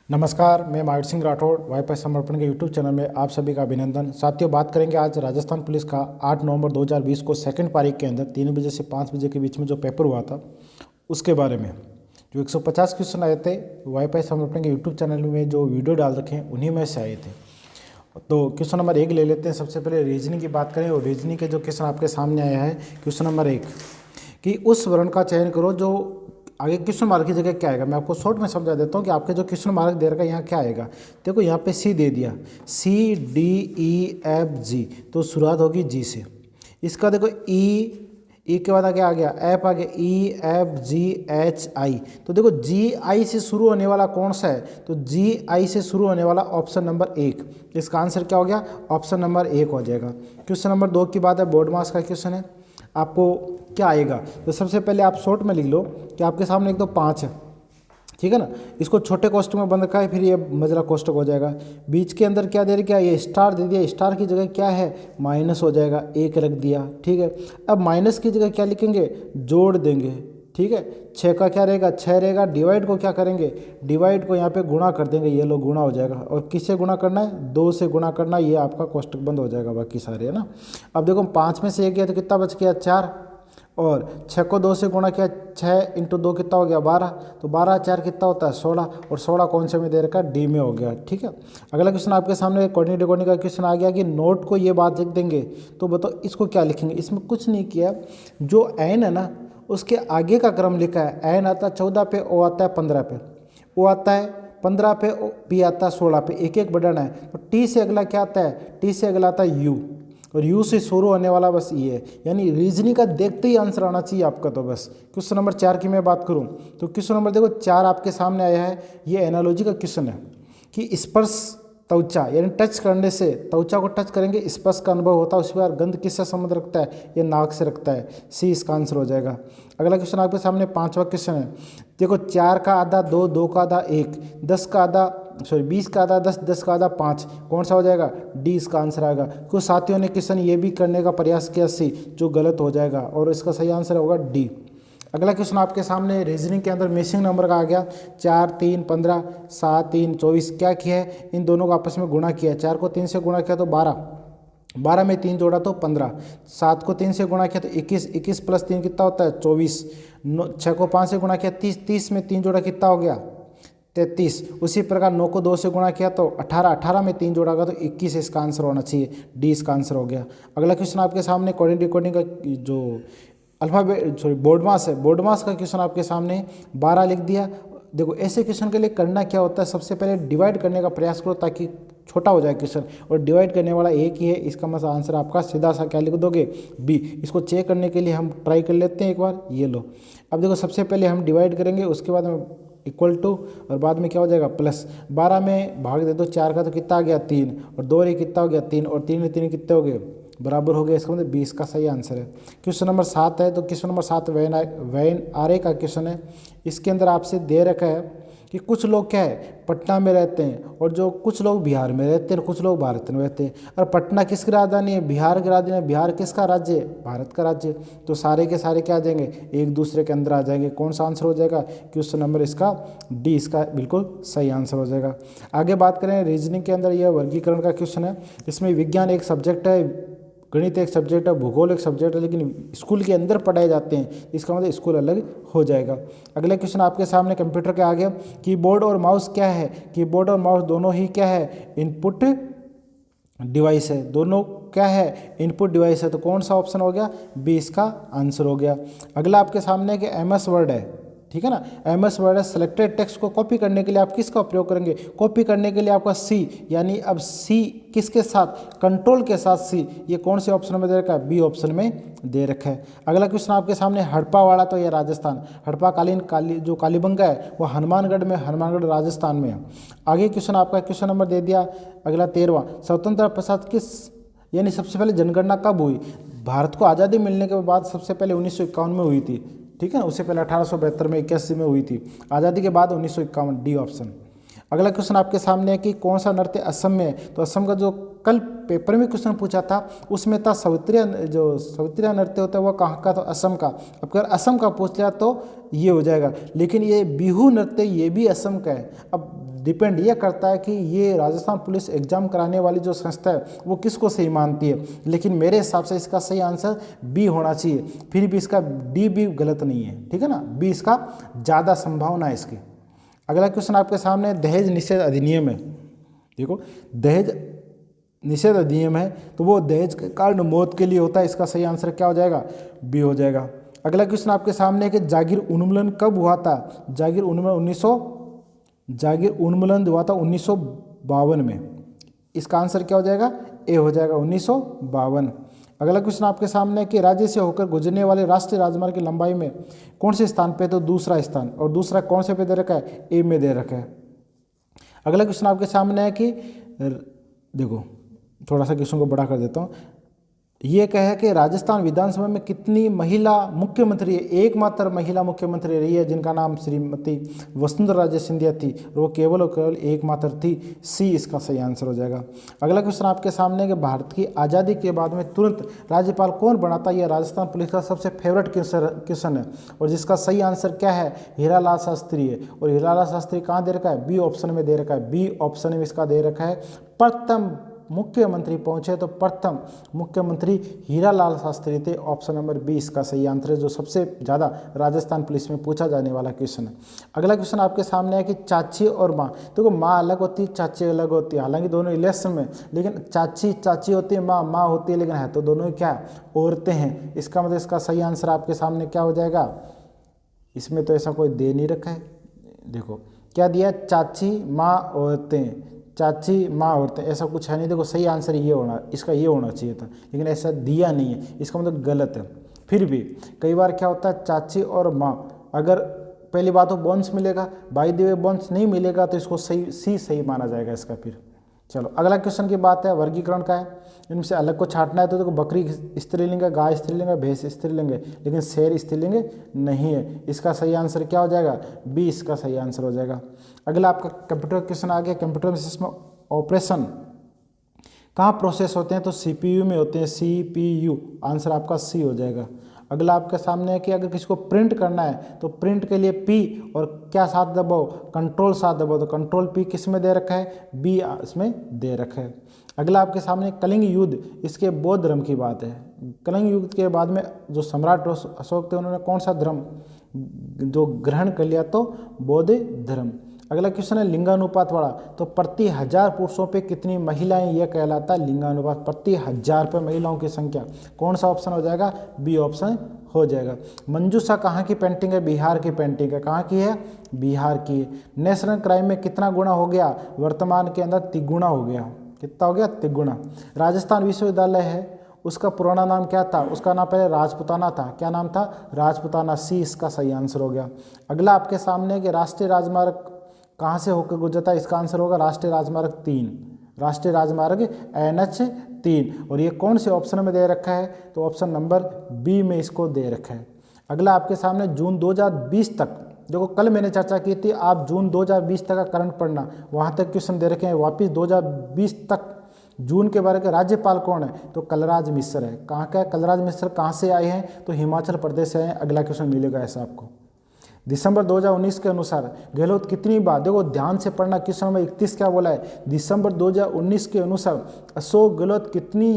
नमस्कार, मैं महावीर सिंह राठौड़ वाईफाई समर्पण के यूट्यूब चैनल में आप सभी का अभिनंदन। साथियों, बात करेंगे आज राजस्थान पुलिस का 8 नवंबर 2020 को सेकंड पारी के अंदर 3 बजे से 5 बजे के बीच में जो पेपर हुआ था उसके बारे में। जो 150 क्वेश्चन आए थे वाईफाई समर्पण के यूट्यूब चैनल में जो वीडियो डाल रखे हैं उन्हीं में से आए थे। तो क्वेश्चन नंबर 1 ले लेते हैं। सबसे पहले रीजनिंग की बात करें और रीजनिंग के जो क्वेश्चन आपके सामने आया है, क्वेश्चन नंबर 1 कि उस वर्ण का चयन करो जो आगे क्वेश्चन मार्क की जगह क्या आएगा। मैं आपको शॉर्ट में समझा देता हूँ कि आपके जो क्वेश्चन मार्क दे रखा है यहाँ क्या आएगा। देखो यहाँ पे सी दे दिया, C D E F G, तो शुरुआत होगी जी से। इसका देखो ई के बाद क्या आ गया, एफ आ गया, E F G H I. तो देखो जी आई से शुरू होने वाला कौन सा है, तो जी आई से शुरू होने वाला ऑप्शन नंबर 1। इसका आंसर क्या हो गया, ऑप्शन नंबर 1 हो जाएगा। क्वेश्चन नंबर 2 की बात है, बोर्ड मास का क्वेश्चन है। आपको क्या आएगा, तो सबसे पहले आप शॉर्ट में लिख लो कि आपके सामने एक तो 5 है, ठीक है ना। इसको छोटे कोष्टक में बंद रखा है, फिर ये मजला कोष्टक हो जाएगा। बीच के अंदर क्या दे रखा है, ये स्टार दे दिया, स्टार की जगह क्या है, माइनस हो जाएगा, 1 रख दिया, ठीक है। अब माइनस की जगह क्या लिखेंगे, जोड़ देंगे, ठीक है। 6 का क्या रहेगा, 6 रहेगा। डिवाइड को क्या करेंगे, डिवाइड को यहाँ पे गुणा कर देंगे, ये लो गुणा हो जाएगा। और किससे गुणा करना है, 2 से गुणा करना है, ये आपका कोष्टक बंद हो जाएगा, बाकी सारे है ना। अब देखो 5 में से 1 गया तो कितना बच गया, 4। और 6 को 2 से गुणा किया, 6 इंटू 2 कितना हो गया, 12। तो 12 4 कितना होता है, 16। और 16 कौन से में दे रखा है, डी में हो गया, ठीक है। अगला क्वेश्चन आपके सामने कोऑर्डिनेट डिकोडिंग का क्वेश्चन आ गया कि नोट को ये बात लिख देंगे। तो बताओ इसको क्या लिखेंगे। इसमें कुछ नहीं किया, जो एन है ना उसके आगे का क्रम लिखा है। एन आता है 14 पे, ओ आता है 15 पे, ओ आता है 15 पे, पी आता है 16 पे, एक एक बढ़ाना है। तो टी से अगला क्या आता है, टी से अगला आता है यू, और यू से शुरू होने वाला बस ये है। यानी रीजनिंग का देखते ही आंसर आना चाहिए आपका। तो बस क्वेश्चन नंबर 4 की मैं बात करूं तो क्वेश्चन नंबर देखो 4 आपके सामने आया है। ये एनालॉजी का क्वेश्चन है कि स्पर्श त्वचा, यानी टच करने से, त्वचा को टच करेंगे स्पर्श का अनुभव होता है। उसके बाद गंध किससे संबंध रखता है, ये नाक से रखता है। सी इसका आंसर हो जाएगा। अगला क्वेश्चन आपके सामने 5वां क्वेश्चन है। देखो 4 का आधा 2, 2 का आधा 1, 10 का आधा 20 का आधा 10, 10 का आधा 5, कौन सा हो जाएगा, डी इसका आंसर आएगा। कुछ साथियों ने क्वेश्चन ये भी करने का प्रयास किया सी, जो गलत हो जाएगा, और इसका सही आंसर होगा डी। अगला क्वेश्चन आपके सामने रीजनिंग के अंदर मिसिंग नंबर का आ गया। 4 3 15, 7 3 24। क्या किया है, इन दोनों को आपस में गुणा किया है। 4 को 3 से गुणा किया तो 12, 12 में 3 जोड़ा तो 15, 7 को 3 से गुणा किया तो 21, 21 प्लस 3 कितना होता है, 24। 6 को 5 से गुणा किया 30, 30 में 3 जोड़ा कितना हो गया, 33। उसी प्रकार 9 को 2 से गुणा किया तो 18, 18 में 3 जोड़ा तो 21 इसका आंसर होना चाहिए, डी इसका आंसर हो गया। अगला क्वेश्चन आपके सामने कोडिंग का जो अल्फाबेट बोर्ड मास है, बोर्ड मास का क्वेश्चन आपके सामने 12 लिख दिया। देखो ऐसे क्वेश्चन के लिए करना क्या होता है, सबसे पहले डिवाइड करने का प्रयास करो ताकि छोटा हो जाए क्वेश्चन, और डिवाइड करने वाला एक ही है। इसका मतलब आंसर आपका सीधा सा क्या लिख दोगे, बी। इसको चेक करने के लिए हम ट्राई कर लेते हैं एक बार, ये लो। अब देखो सबसे पहले हम डिवाइड करेंगे, उसके बाद हम इक्वल टू, और बाद में क्या हो जाएगा प्लस। 12 में भाग दे दो 4 का तो कितना आ गया 3, और 2 रे कितना हो गया 3, और 3 3 कितने हो गए, बराबर हो गया। इसका मतलब 20 का सही आंसर है। क्वेश्चन नंबर 7 है, तो क्वेश्चन नंबर 7 वैन आरे का क्वेश्चन है। इसके अंदर आपसे दे रखा है कि कुछ लोग क्या है, पटना में रहते हैं, और जो कुछ लोग बिहार में रहते हैं, कुछ लोग भारत में रहते हैं। और पटना किसकी राजधानी है, बिहार की राजधानी है। बिहार किसका राज्य है, भारत का राज्य। तो सारे के सारे क्या आ जाएंगे, एक दूसरे के अंदर आ जाएंगे। कौन सा आंसर हो जाएगा, क्वेश्चन नंबर इसका डी इसका बिल्कुल सही आंसर हो जाएगा। आगे बात करें रीजनिंग के अंदर, यह वर्गीकरण का क्वेश्चन है। इसमें विज्ञान एक सब्जेक्ट है, गणित एक सब्जेक्ट है, भूगोल एक सब्जेक्ट है, लेकिन स्कूल के अंदर पढ़ाए जाते हैं, इसका मतलब स्कूल अलग हो जाएगा। अगला क्वेश्चन आपके सामने कंप्यूटर के आगे, कीबोर्ड और माउस क्या है, कीबोर्ड और माउस दोनों ही क्या है, इनपुट डिवाइस है। दोनों क्या है, इनपुट डिवाइस है। तो कौन सा ऑप्शन हो गया, बी इसका आंसर हो गया। अगला आपके सामने कि MS वर्ड है, ठीक है ना। MS वर्ड है। सिलेक्टेड टेक्स्ट को कॉपी करने के लिए आप किसका प्रयोग करेंगे, कॉपी करने के लिए आपका सी, यानी अब सी किसके साथ, कंट्रोल के साथ सी। ये कौन से ऑप्शन में दे रखा है, बी ऑप्शन में दे रखा है। अगला क्वेश्चन आपके सामने हड़प्पा वाला, तो ये राजस्थान, हड़प्पा कालीन जो कालीबंगा है वो हनुमानगढ़ में, हनुमानगढ़ राजस्थान में है। आगे क्वेश्चन आपका क्वेश्चन नंबर दे दिया अगला 13वां, स्वतंत्रता पश्चात किस, यानी सबसे पहले जनगणना कब हुई। भारत को आज़ादी मिलने के बाद सबसे पहले 1951 में हुई थी, ठीक है ना। उससे पहले 1872 में, 81 में हुई थी। आज़ादी के बाद 1951, डी ऑप्शन। अगला क्वेश्चन आपके सामने है कि कौन सा नृत्य असम में है। तो असम का जो कल पेपर में क्वेश्चन पूछा था उसमें था सवित्रिया, जो सवित्रिया नृत्य होता है वो कहाँ का, तो असम का। अब अगर असम का पूछ लिया तो ये हो जाएगा, लेकिन ये बिहू नृत्य ये भी असम का है। अब डिपेंड ये करता है कि ये राजस्थान पुलिस एग्जाम कराने वाली जो संस्था है वो किसको सही मानती है। लेकिन मेरे हिसाब से इसका सही आंसर बी होना चाहिए, फिर भी इसका डी भी गलत नहीं है, ठीक है ना, बी इसका ज़्यादा संभावना है इसकी। अगला क्वेश्चन आपके सामने दहेज निषेध अधिनियम है। देखो दहेज निषेध अधिनियम है तो वो दहेज के कारण मौत के लिए होता है, इसका सही आंसर क्या हो जाएगा, बी हो जाएगा। अगला क्वेश्चन आपके सामने है कि जागीर उन्मूलन कब हुआ था। जागीर उन्मूलन हुआ था 1952 में, इसका आंसर क्या हो जाएगा, ए हो जाएगा 1952। अगला क्वेश्चन आपके सामने है कि राज्य से होकर गुजरने वाले राष्ट्रीय राजमार्ग की लंबाई में कौन से स्थान पे, तो दूसरा स्थान, और दूसरा कौन से पे दे रखा है, ए में दे रखा है। अगला क्वेश्चन आपके सामने है कि देखो थोड़ा सा क्वेश्चन को बड़ा कर देता हूँ, ये कहे कि राजस्थान विधानसभा में कितनी महिला मुख्यमंत्री है। एकमात्र महिला मुख्यमंत्री रही है जिनका नाम श्रीमती वसुंधरा राजे सिंधिया थी, और वो केवल और केवल एकमात्र थी, सी इसका सही आंसर हो जाएगा। अगला क्वेश्चन आपके सामने है कि भारत की आज़ादी के बाद में तुरंत राज्यपाल कौन बना था। यह राजस्थान पुलिस का सबसे फेवरेट क्वेश्चन है, और जिसका सही आंसर क्या है, हीरालाल शास्त्री है। और हीरालाल शास्त्री कहाँ दे रखा है, बी ऑप्शन में दे रखा है, बी ऑप्शन में इसका दे रखा है। प्रथम मुख्यमंत्री पहुंचे तो प्रथम मुख्यमंत्री हीरालाल शास्त्री थे, ऑप्शन नंबर बी इसका सही आंसर है, जो सबसे ज़्यादा राजस्थान पुलिस में पूछा जाने वाला क्वेश्चन है। अगला क्वेश्चन आपके सामने है कि चाची और माँ, देखो माँ अलग होती है, चाची अलग होती है, हालांकि दोनों रिलेशन में, लेकिन चाची होती है, माँ होती है, लेकिन है तो दोनों क्या औरतें हैं। इसका मतलब इसका सही आंसर आपके सामने क्या हो जाएगा, इसमें तो ऐसा कोई दे नहीं रखा है, देखो क्या दिया, चाची माँ औरतें, चाची माँ औरतें, ऐसा कुछ है नहीं। देखो सही आंसर ये होना, इसका ये होना चाहिए था, लेकिन ऐसा दिया नहीं है, इसका मतलब गलत है। फिर भी कई बार क्या होता है, चाची और माँ, अगर पहली बात तो बोन्स मिलेगा, बाय द वे बोन्स नहीं मिलेगा तो इसको सही सी सही माना जाएगा इसका। फिर चलो अगला क्वेश्चन की बात है वर्गीकरण का है, इनमें से अलग को छांटना है। तो देखो बकरी स्त्रीलिंग है, गाय स्त्रीलिंग है, भैंस स्त्रीलिंग है, लेकिन शेर स्त्रीलिंग नहीं है। इसका सही आंसर क्या हो जाएगा, बी इसका सही आंसर हो जाएगा। अगला आपका कंप्यूटर क्वेश्चन आ गया, कंप्यूटर सिस्टम ऑपरेशन कहाँ प्रोसेस होते हैं, तो सीपीयू में होते हैं, सीपीयू, आंसर आपका सी हो जाएगा। अगला आपके सामने है कि अगर किसी को प्रिंट करना है तो प्रिंट के लिए पी और क्या साथ दबाओ, कंट्रोल साथ दबाओ, तो कंट्रोल पी किस में दे रखा है, बी इसमें दे रखा है। अगला आपके सामने कलिंग युद्ध, इसके बौद्ध धर्म की बात है। कलिंग युद्ध के बाद में जो सम्राट अशोक थे उन्होंने कौन सा धर्म जो ग्रहण कर लिया, तो बौद्ध धर्म। अगला क्वेश्चन है लिंगानुपात वाला, तो प्रति 1000 पुरुषों पे कितनी महिलाएं, यह कहलाता है लिंगानुपात, प्रति 1000 पे महिलाओं की संख्या। कौन सा ऑप्शन हो जाएगा, बी ऑप्शन हो जाएगा। मंजूषा कहाँ की पेंटिंग है, बिहार की पेंटिंग है, कहाँ की है, बिहार की है। नेशनल क्राइम में कितना गुना हो गया, वर्तमान के अंदर तिगुना हो गया, कितना हो गया, तिगुना। राजस्थान विश्वविद्यालय है, उसका पुराना नाम क्या था, उसका नाम पहले राजपुताना था, क्या नाम था, राजपुताना, सी इसका सही आंसर हो गया। अगला आपके सामने कि राष्ट्रीय राजमार्ग कहाँ से होकर गुजरता है, इसका आंसर होगा राष्ट्रीय राजमार्ग 3, राष्ट्रीय राजमार्ग NH 3, और ये कौन से ऑप्शन में दे रखा है, तो ऑप्शन नंबर बी में इसको दे रखा है। अगला आपके सामने जून 2020 तक, देखो कल मैंने चर्चा की थी, आप जून 2020 तक का करंट पढ़ना, वहाँ तक क्वेश्चन दे रखे हैं वापिस 2020 तक। जून के बारे के राज्यपाल कौन है, तो कलराज मिश्र है। कहाँ का है कलराज मिश्र, कहाँ से आए हैं, तो हिमाचल प्रदेश से आए हैं। अगला क्वेश्चन मिलेगा ऐसा आपको। दिसंबर 2019 के अनुसार गहलोत कितनी बार, देखो ध्यान से पढ़ना, क्वेश्चन नंबर 31 क्या बोला है, दिसंबर 2019 के अनुसार अशोक गहलोत कितनी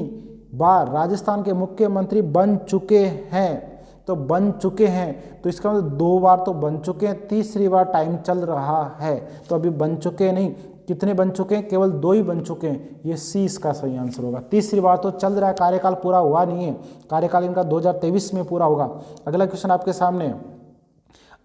बार राजस्थान के मुख्यमंत्री बन चुके हैं, तो बन चुके हैं, तो इसका मतलब 2 बार तो बन चुके हैं, तीसरी बार टाइम चल रहा है, तो अभी बन चुके नहीं, कितने बन चुके हैं, केवल 2 ही बन चुके हैं, ये सी इसका सही आंसर होगा। तीसरी बार तो चल रहा है, कार्यकाल पूरा हुआ नहीं है, कार्यकाल इनका 2023 में पूरा होगा। अगला क्वेश्चन आपके सामने,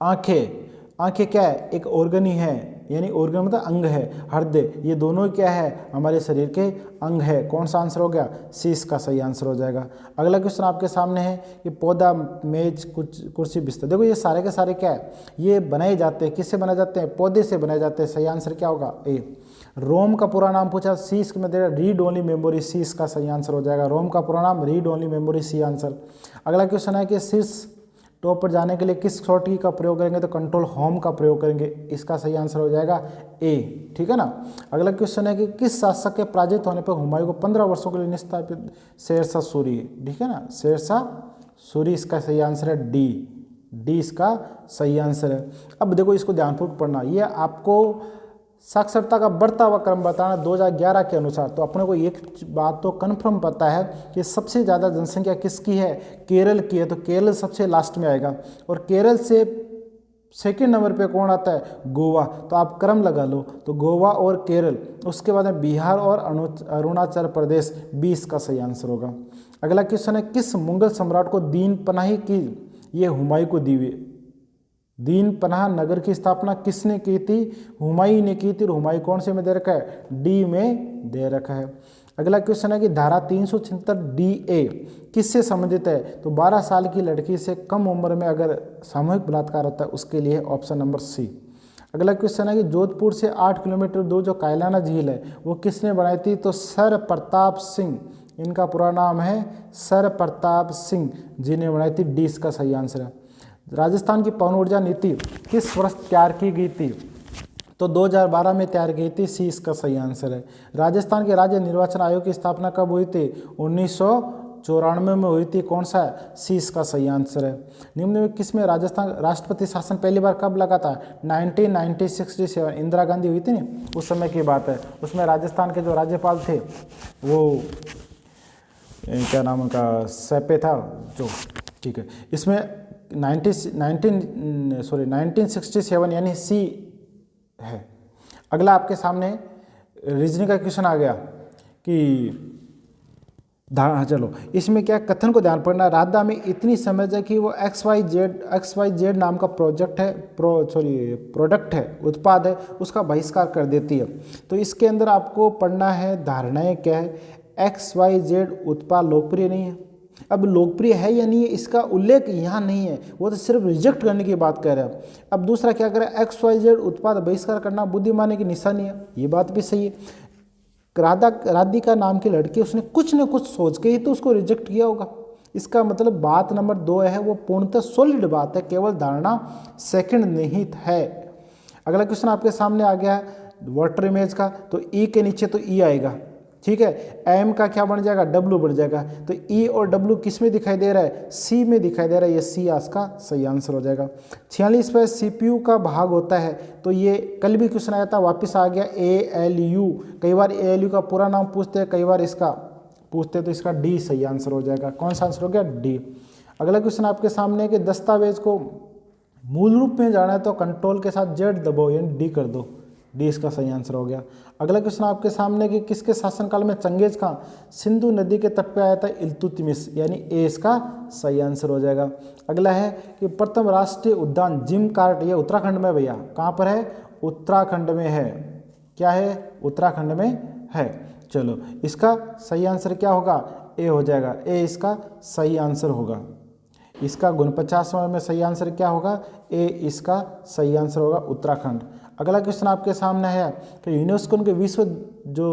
आंखें क्या है, एक ऑर्गन ही है, यानी ऑर्गन मतलब अंग है, हृदय, ये दोनों क्या है, हमारे शरीर के अंग है। कौन सा आंसर हो गया, सी इसका सही आंसर हो जाएगा। अगला क्वेश्चन आपके सामने है कि पौधा, मेज, कुर्सी, बिस्तर, देखो ये सारे के सारे क्या है, ये बनाए जाते हैं, किससे बनाए जाते हैं, पौधे से बनाए जाते हैं। सही आंसर क्या होगा, ए। रोम का पूरा नाम पूछा, सी इसमें दे रीड ओनली मेमोरी, सी इसका सही आंसर हो जाएगा। रोम का पूरा नाम read only memory, C answer. अगला क्वेश्चन है कि शीर्ष टॉप पर जाने के लिए किस शॉर्टकी का प्रयोग करेंगे, तो कंट्रोल होम का प्रयोग करेंगे, इसका सही आंसर हो जाएगा ए, ठीक है ना। अगला क्वेश्चन है कि किस शासक के पराजित होने पर हुमायूं को 15 वर्षों के लिए निष्कासित, शेरशाह सूरी, ठीक है ना, शेरशाह सूरी, इसका सही आंसर है डी इसका सही आंसर है। अब देखो इसको ध्यानपूर्वक पढ़ना, ये आपको साक्षरता का बढ़ता हुआ क्रम बताना 2011 के अनुसार। तो अपने को एक बात तो कन्फर्म पता है कि सबसे ज़्यादा जनसंख्या किसकी है, केरल की है, तो केरल सबसे लास्ट में आएगा। और केरल से सेकंड नंबर पे कौन आता है, गोवा। तो आप क्रम लगा लो, तो गोवा और केरल, उसके बाद में बिहार और अरुणाचल प्रदेश 20 का सही आंसर होगा। अगला क्वेश्चन है, किस मुगल सम्राट को दीन पनाही की, ये हुमायूं को दी हुई। दीन पनाह नगर की स्थापना किसने की थी, हुमायूं ने की थी। और हुमायूं कौन से में दे रखा है, डी में दे रखा है। अगला क्वेश्चन है कि धारा 376 DA किससे संबंधित है, तो 12 साल की लड़की से कम उम्र में अगर सामूहिक बलात्कार होता है उसके लिए ऑप्शन नंबर सी। अगला क्वेश्चन है कि जोधपुर से 8 किलोमीटर दूर जो कायलाना झील है वो किसने बनाई थी, तो सर प्रताप सिंह, इनका पूरा नाम है सर प्रताप सिंह जी ने बनाई थी। डी इसका सही आंसर है। राजस्थान की पवन ऊर्जा नीति किस वर्ष तैयार की गई थी, तो 2012 में तैयार की थी। सी इसका सही आंसर है। राजस्थान के राज्य निर्वाचन आयोग की स्थापना कब हुई थी, 1994 में हुई थी। कौन सा, सी इसका सही आंसर है। निम्न में किसमें राजस्थान राष्ट्रपति शासन पहली बार कब लगा था, 1967, इंदिरा गांधी हुई थी ना, उस समय की बात है। उसमें राजस्थान के जो राज्यपाल थे वो क्या नाम उनका, सैपे था जो, ठीक है। इसमें 1967 यानी सी है। अगला आपके सामने रीजनिंग का क्वेश्चन आ गया कि चलो इसमें क्या कथन को ध्यान पड़ना, राधा में इतनी समझ है कि वो XYZ नाम का प्रोडक्ट है, उत्पाद है, उसका बहिष्कार कर देती है। तो इसके अंदर आपको पढ़ना है धारणाएं क्या है। XYZ उत्पाद लोकप्रिय नहीं है। अब लोकप्रिय है या नहीं है इसका उल्लेख यहाँ नहीं है, वो तो सिर्फ रिजेक्ट करने की बात कर रहा है। अब दूसरा क्या करें, XYZ उत्पाद बहिष्कार करना बुद्धिमानी की निशानी है, ये बात भी सही है। राधिका नाम की लड़की, उसने कुछ न कुछ सोच के ही तो उसको रिजेक्ट किया होगा। इसका मतलब बात नंबर 2 है वो पूर्णतः सॉलिड बात है, केवल धारणा सेकंड निहित है। अगला क्वेश्चन आपके सामने आ गया है वाटर इमेज का, तो ई के नीचे तो ई आएगा, ठीक है। एम का क्या बन जाएगा, डब्ल्यू बन जाएगा। तो ई और डब्ल्यू किस में दिखाई दे रहा है, सी में दिखाई दे रहा है। ये सी इसका सही आंसर हो जाएगा। 46 पे CPU का भाग होता है, तो ये कल भी क्वेश्चन आया था, वापस आ गया ALU। कई बार ALU का पूरा नाम पूछते हैं, कई बार इसका पूछते हैं, तो इसका डी सही आंसर हो जाएगा। कौन सा आंसर हो गया, डी। अगला क्वेश्चन आपके सामने है कि दस्तावेज को मूल रूप में जाना है तो कंट्रोल के साथ Z दबाओ, यानी डी कर दो। डी इसका सही आंसर हो गया। अगला क्वेश्चन आपके सामने कि किसके शासनकाल में चंगेज खां सिंधु नदी के तट पे आया था, इल्तुतमिश, यानी ए इसका सही आंसर हो जाएगा। अगला है कि प्रथम राष्ट्रीय उद्यान जिम कार्ट, ये उत्तराखंड में, भैया कहाँ पर है, उत्तराखंड में है। क्या है, उत्तराखंड में है। चलो इसका सही आंसर क्या होगा, ए हो जाएगा। ए इसका सही आंसर होगा। इसका 49वां में सही आंसर क्या होगा, ए इसका सही आंसर होगा, उत्तराखंड। अगला क्वेश्चन आपके सामने है कि यूनेस्को के विश्व जो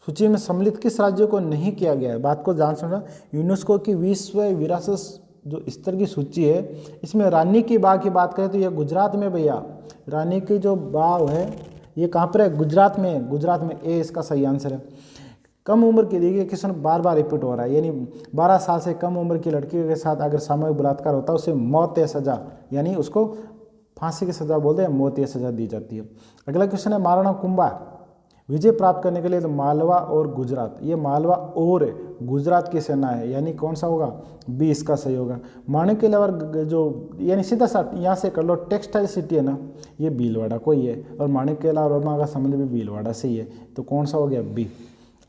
सूची में सम्मिलित किस राज्य को नहीं किया गया है। बात को जान समझना, यूनेस्को की विश्व विरासत जो स्तर की सूची है, इसमें रानी की बाग की बात करें तो ये गुजरात में, भैया रानी की जो बाग है ये कहाँ पर है, गुजरात में। गुजरात में, ए इसका सही आंसर है। कम उम्र की, देखिए क्वेश्चन बार बार रिपीट हो रहा है, यानी 12 साल से कम उम्र की लड़की के साथ अगर सामूहिक बलात्कार होता है उसे मौत या सजा, यानी उसको फांसी की सजा बोलते हैं, मौत या सजा दी जाती है। अगला क्वेश्चन है माराणा कुंभा विजय प्राप्त करने के लिए तो मालवा और गुजरात, ये मालवा और गुजरात की सेना है, यानी कौन सा होगा, बी इसका सही होगा। माणिक्यलावर जो, यानी सीधा सा यहाँ से कर लो, टेक्सटाइल सिटी है ना, ये भीलवाड़ा को ही है, और माणिक्यला वर्मा का संबंध भी भीलवाड़ा से ही है, तो कौन सा हो गया, बी।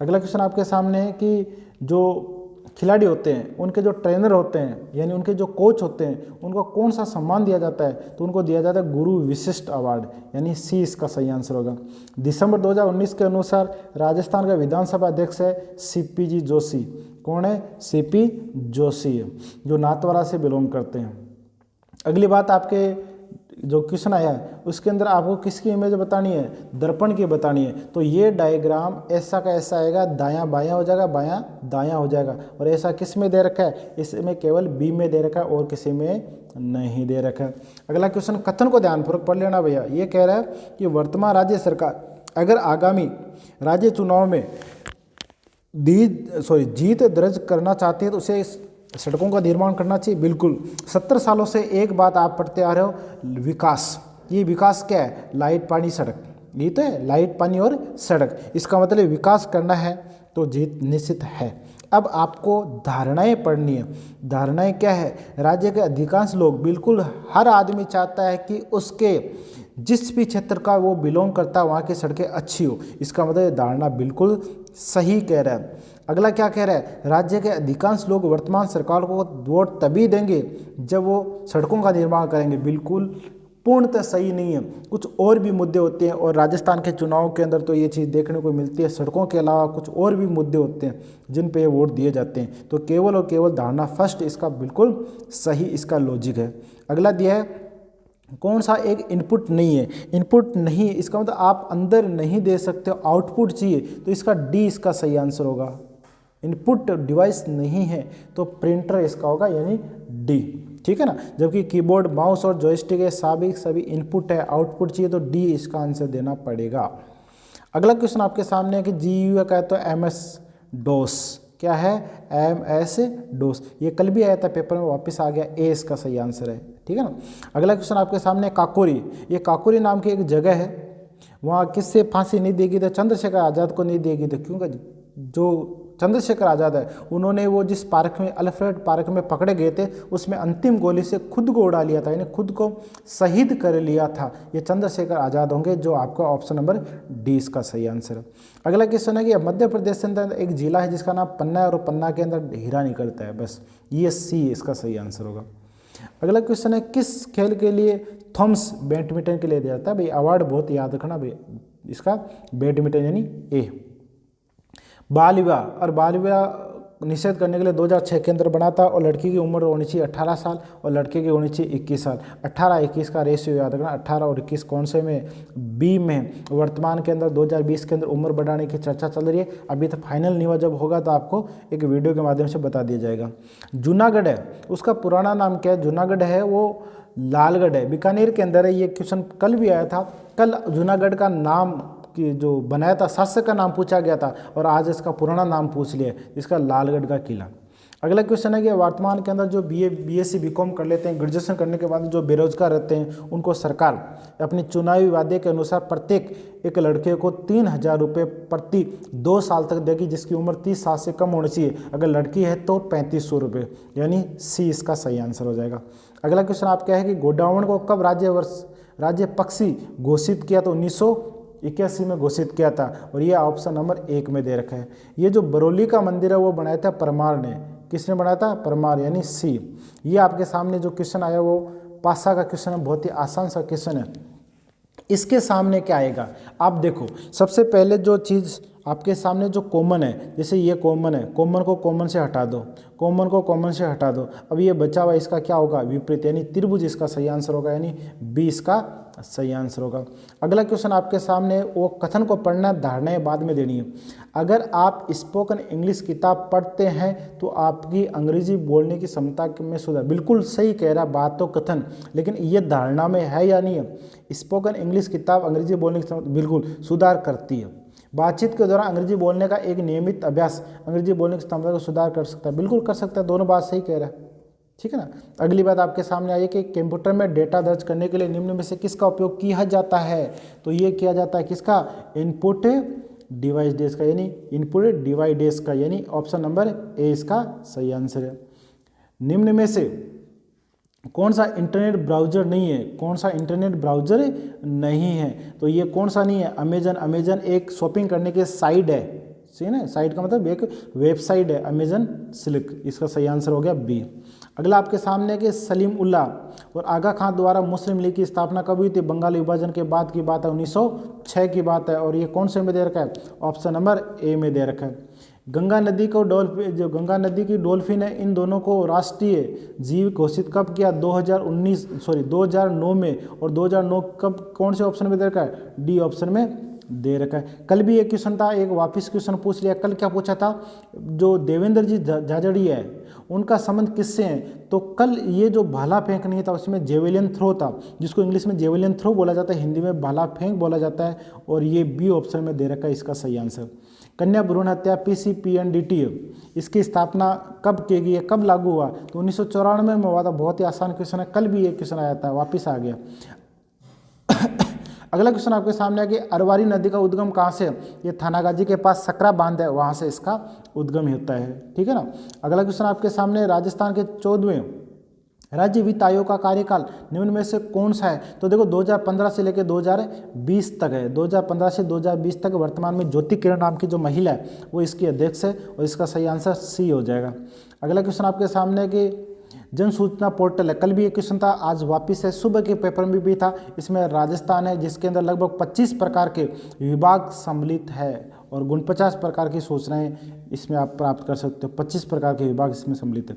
अगला क्वेश्चन आपके सामने है कि जो खिलाड़ी होते हैं उनके जो ट्रेनर होते हैं, यानी उनके जो कोच होते हैं, उनको कौन सा सम्मान दिया जाता है, तो उनको दिया जाता है गुरु विशिष्ट अवार्ड, यानी सी इसका सही आंसर होगा। दिसंबर 2019 के अनुसार राजस्थान का विधानसभा अध्यक्ष है CP जोशी। कौन है, CP जोशी है, जो नाथद्वारा से बिलोंग करते हैं। अगली बात आपके जो क्वेश्चन आया है उसके अंदर आपको किसकी इमेज बतानी है, दर्पण की बतानी है। तो ये डायग्राम ऐसा का ऐसा आएगा, दायां बायां हो जाएगा, बायां दायां हो जाएगा। और ऐसा किस में दे रखा है, इसमें केवल बी में दे रखा है और किसी में नहीं दे रखा है। अगला क्वेश्चन कथन को ध्यानपूर्वक पढ़ लेना भैया। ये कह रहा है कि वर्तमान राज्य सरकार अगर आगामी राज्य चुनाव में जीत दर्ज करना चाहती है तो उसे सड़कों का निर्माण करना चाहिए। बिल्कुल, 70 सालों से एक बात आप पढ़ते आ रहे हो, विकास। ये विकास क्या है, लाइट, पानी, सड़क। यही तो है, लाइट, पानी और सड़क। इसका मतलब विकास करना है तो जीत निश्चित है। अब आपको धारणाएं पढ़नी है। धारणाएं क्या है? राज्य के अधिकांश लोग, बिल्कुल हर आदमी चाहता है कि उसके जिस भी क्षेत्र का वो बिलोंग करता है वहाँ की सड़कें अच्छी हो। इसका मतलब ये धारणा बिल्कुल सही कह रहा है। अगला क्या कह रहा है? राज्य के अधिकांश लोग वर्तमान सरकार को वोट तभी देंगे जब वो सड़कों का निर्माण करेंगे। बिल्कुल पूर्णतः सही नहीं है। कुछ और भी मुद्दे होते हैं और राजस्थान के चुनाव के अंदर तो ये चीज़ देखने को मिलती है। सड़कों के अलावा कुछ और भी मुद्दे होते हैं जिन पे ये वोट दिए जाते हैं। तो केवल और केवल धारणा फर्स्ट इसका बिल्कुल सही इसका लॉजिक है। अगला दिया है कौन सा एक इनपुट नहीं है? इनपुट नहीं है इसका मतलब आप अंदर नहीं दे सकते हो, आउटपुट चाहिए, तो इसका डी इसका सही आंसर होगा। इनपुट डिवाइस नहीं है तो प्रिंटर इसका होगा, यानी डी। ठीक है ना। जबकि कीबोर्ड, माउस और जॉयस्टिक है सभी इनपुट है, आउटपुट चाहिए तो डी इसका आंसर देना पड़ेगा। अगला क्वेश्चन आपके सामने है कि जीयू का है तो एमएस डोस क्या है? एमएस डोस। ये कल भी आया था पेपर में, वापस आ गया, ए इसका सही आंसर है। ठीक है ना। अगला क्वेश्चन आपके सामने काकोरी। ये काकोरी नाम की एक जगह है, वहाँ किससे फांसी नहीं देगी तो चंद्रशेखर आज़ाद को नहीं देगी तो क्योंकि जो चंद्रशेखर आज़ाद है उन्होंने वो जिस पार्क में, अल्फ्रेड पार्क में पकड़े गए थे, उसमें अंतिम गोली से खुद को उड़ा लिया था, यानी खुद को शहीद कर लिया था। ये चंद्रशेखर आज़ाद होंगे, जो आपका ऑप्शन नंबर डी इसका सही आंसर है। अगला क्वेश्चन है कि मध्य प्रदेश के अंदर एक जिला है जिसका नाम पन्ना है और पन्ना के अंदर हीरा निकलता है, बस ये सी इसका सही आंसर होगा। अगला क्वेश्चन है किस खेल के लिए थॉमस बैडमिंटन के लिए दिया जाता है? भाई अवार्ड बहुत याद रखना भाई, इसका बैडमिंटन यानी ए। बाल विवाह और बाल विवाह निषेध करने के लिए 2006 के अंदर बना था और लड़की की उम्र होनी चाहिए 18 साल और लड़के की होनी चाहिए 21 साल। 18-21 का रेशियो याद रखना। 18 और 21 कौन से में? बी में। वर्तमान के अंदर 2020 के अंदर उम्र बढ़ाने की चर्चा चल रही है। अभी तक फाइनल नहीं हुआ, जब होगा तो आपको एक वीडियो के माध्यम से बता दिया जाएगा। जूनागढ़ है, उसका पुराना नाम क्या है? जूनागढ़ है वो लालगढ़ है, बीकानेर के अंदर है। ये क्वेश्चन कल भी आया था। कल जूनागढ़ का नाम कि जो बनाया था शासक का नाम पूछा गया था और आज इसका पुराना नाम पूछ लिया, इसका लालगढ़ का किला। अगला क्वेश्चन है कि वर्तमान के अंदर जो बीएससी बीकॉम कर लेते हैं, ग्रेजुएशन करने के बाद जो बेरोजगार रहते हैं, उनको सरकार अपनी चुनावी वादे के अनुसार प्रत्येक एक लड़के को 3,000 रुपये प्रति 2 साल तक देगी, जिसकी उम्र 30 साल से कम होनी चाहिए। अगर लड़की है तो 3500 रुपये, यानी सी इसका सही आंसर हो जाएगा। अगला क्वेश्चन आपका है कि गोडावण को कब राज्य पक्षी घोषित किया? तो 1981 में घोषित किया था और ये ऑप्शन नंबर 1 में दे रखा है। ये जो बरौली का मंदिर है वो बनाया था परमार ने। किसने बनाया था? परमार, यानी सी। ये आपके सामने जो क्वेश्चन आया वो पासा का क्वेश्चन है, बहुत ही आसान सा क्वेश्चन है। इसके सामने क्या आएगा आप देखो। सबसे पहले जो चीज़ आपके सामने जो कॉमन है, जैसे ये कॉमन है, कॉमन को कॉमन से हटा दो, कॉमन को कॉमन से हटा दो। अब ये बचा हुआ इसका क्या होगा? विपरीत, यानी त्रिभुज इसका सही आंसर होगा, यानी बी इसका सही आंसर होगा। अगला क्वेश्चन आपके सामने वो कथन को पढ़ना, धारणाएं बाद में देनी है। अगर आप स्पोकन इंग्लिश किताब पढ़ते हैं तो आपकी अंग्रेजी बोलने की क्षमता में सुधार। बिल्कुल सही कह रहा बात तो कथन, लेकिन ये धारणा में है या नहीं है? स्पोकन इंग्लिश किताब अंग्रेजी बोलने की क्षमता बिल्कुल सुधार करती है। बातचीत के दौरान अंग्रेजी बोलने का एक नियमित अभ्यास अंग्रेजी बोलने की क्षमता को सुधार कर सकता है। बिल्कुल कर सकता है, दोनों बात सही कह रहा है। ठीक है ना। अगली बात आपके सामने आई है कि कंप्यूटर में डेटा दर्ज करने के लिए निम्न में से किसका उपयोग किया जाता है? तो ये किया जाता है किसका? इनपुट डिवाइस डेस्क का, यानी इनपुट डिवाइस डेस्क का, यानी ऑप्शन नंबर ए इसका सही आंसर है। निम्न में से कौन सा इंटरनेट ब्राउजर नहीं है? कौन सा इंटरनेट ब्राउजर नहीं है? तो ये कौन सा नहीं है? अमेजन एक शॉपिंग करने के साइट है, सही ना। साइट का मतलब एक वेबसाइट है, अमेजन सिल्क, इसका सही आंसर हो गया बी। अगला आपके सामने के सलीम उल्लाह और आगा खान द्वारा मुस्लिम लीग की स्थापना कब हुई थी? बंगाल विभाजन के बाद की बात है, 1906 की बात है। और ये कौन से में दे रखा है? ऑप्शन नंबर ए में दे रखा है। गंगा नदी को जो गंगा नदी की डॉल्फिन है, इन दोनों को राष्ट्रीय जीव घोषित कब किया? 2009 में। और 2009 कब, कौन से ऑप्शन में दे रखा है? डी ऑप्शन में दे रखा है। कल भी एक क्वेश्चन था, एक वापस क्वेश्चन पूछ लिया। कल क्या पूछा था? जो देवेंद्र जी झाझड़िया है उनका संबंध किससे है? तो कल ये जो भाला फेंक नहीं था उसमें जेवेलियन थ्रो था, जिसको इंग्लिश में जेवेलियन थ्रो बोला जाता है, हिंदी में भाला फेंक बोला जाता है। और ये बी ऑप्शन में दे रखा है इसका सही आंसर। कन्या भ्रूण हत्या PCPNDT इसकी स्थापना कब की गई है? कब लागू हुआ? तो 1994 में हुआ था। बहुत ही आसान क्वेश्चन है, कल भी ये क्वेश्चन आया था, वापिस आ गया। अगला क्वेश्चन आपके सामने है कि अरवारी नदी का उद्गम कहाँ से? ये थानागाजी के पास सकरा बांध है, वहाँ से इसका उद्गम होता है, ठीक है ना। अगला क्वेश्चन आपके सामने राजस्थान के 14वें राज्य वित्त आयोग का कार्यकाल निम्न में से कौन सा है? तो देखो 2015 से लेकर 2020 तक है, 2015 से 2020 तक। वर्तमान में ज्योति किरण नाम की जो महिला है वो इसकी अध्यक्ष है और इसका सही आंसर सी हो जाएगा। अगला क्वेश्चन आपके सामने है कि जन सूचना पोर्टल है, कल भी एक क्वेश्चन था, आज वापिस है, सुबह के पेपर में भी था। इसमें राजस्थान है जिसके अंदर लगभग 25 प्रकार के विभाग सम्मिलित है और 49 प्रकार की सूचनाएं इसमें आप प्राप्त कर सकते हो। 25 प्रकार के विभाग इसमें सम्मिलित है,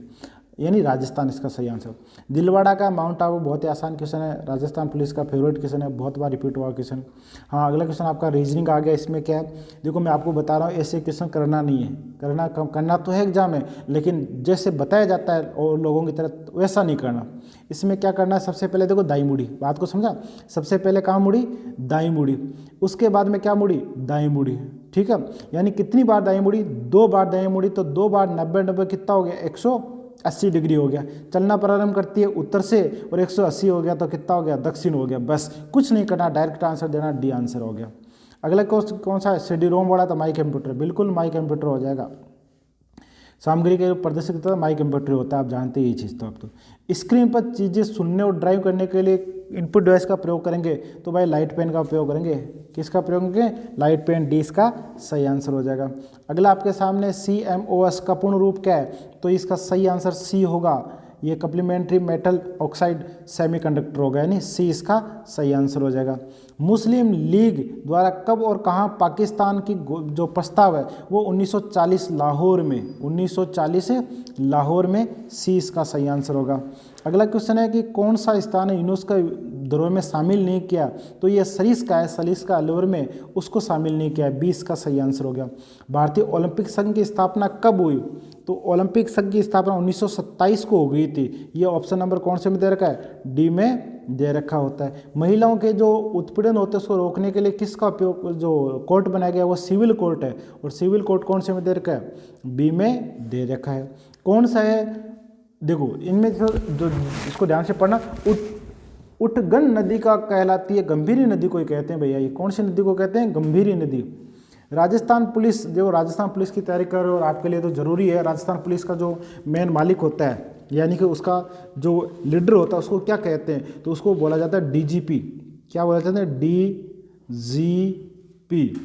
यानी राजस्थान इसका सही आंसर। दिलवाड़ा का माउंट आबू बहुत ही आसान क्वेश्चन है, राजस्थान पुलिस का फेवरेट क्वेश्चन है, बहुत बार रिपीट हुआ क्वेश्चन। हाँ, अगला क्वेश्चन आपका रीजनिंग आ गया। इसमें क्या है, देखो मैं आपको बता रहा हूँ, ऐसे क्वेश्चन करना नहीं है, करना तो है एग्जाम में, लेकिन जैसे बताया जाता है और लोगों की तरह वैसा नहीं करना। इसमें क्या करना है, सबसे पहले देखो दाई मुड़ी, बात को समझा, सबसे पहले कहाँ मुड़ी, दाई मुड़ी, उसके बाद में क्या मुड़ी, दाई मुड़ी, ठीक है। यानी कितनी बार दाई मुड़ी, 2 बार दाई मुड़ी, तो 2 बार 90 कितना हो गया, 180 डिग्री हो गया। चलना प्रारंभ करती है उत्तर से और 180 हो गया तो कितना हो गया, दक्षिण हो गया। बस कुछ नहीं करना, डायरेक्ट आंसर देना, डी आंसर हो गया। अगला कौन सा है, CD रोम वाला, तो माई कंप्यूटर, बिल्कुल माई कंप्यूटर हो जाएगा। सामग्री के प्रदर्शित करता है माई कंप्यूटर होता है, आप जानते ही ये चीज़। तो आप तो स्क्रीन पर चीज़ें सुनने और ड्राइव करने के लिए इनपुट डिवाइस का प्रयोग करेंगे, तो भाई लाइट पेन का प्रयोग करेंगे। किसका प्रयोग करेंगे, लाइट पेन, डी इसका सही आंसर हो जाएगा। अगला आपके सामने CMOS का पूर्ण रूप क्या है, तो इसका सही आंसर सी होगा, ये कप्लीमेंट्री मेटल ऑक्साइड सेमीकंडक्टर होगा, यानी सी इसका सही आंसर हो जाएगा। मुस्लिम लीग द्वारा कब और कहां पाकिस्तान की जो प्रस्ताव है वो 1940 लाहौर में, 1940 लाहौर में, सी इसका सही आंसर होगा। अगला क्वेश्चन है कि कौन सा स्थान है यूनेस्को धरोहर में शामिल नहीं किया, तो ये सरिस्का है, सरिस्का अलवर में, उसको शामिल नहीं किया, 20 का सही आंसर हो गया। भारतीय ओलंपिक संघ की स्थापना कब हुई, तो ओलंपिक संघ की स्थापना 1927 को हो गई थी। ये ऑप्शन नंबर कौन से में दे रखा है, डी में दे रखा होता है। महिलाओं के जो उत्पीड़न होते हैं उसको रोकने के लिए किसका उपयोग, जो कोर्ट बनाया गया वो सिविल कोर्ट है, और सिविल कोर्ट कौन से में दे रखा है, बी में दे रखा है। कौन सा है, देखो इनमें जो इसको ध्यान से पढ़ना, उटगन नदी का कहलाती है, गंभीरी नदी को ही कहते हैं भैया। ये कौन सी नदी को कहते हैं, गंभीरी नदी। राजस्थान पुलिस, जो राजस्थान पुलिस की तैयारी कर रहे हो और आपके लिए तो जरूरी है, राजस्थान पुलिस का जो मेन मालिक होता है, यानी कि उसका जो लीडर होता है उसको क्या कहते हैं, तो उसको बोला जाता है DGP। क्या बोला जाता है, DGP,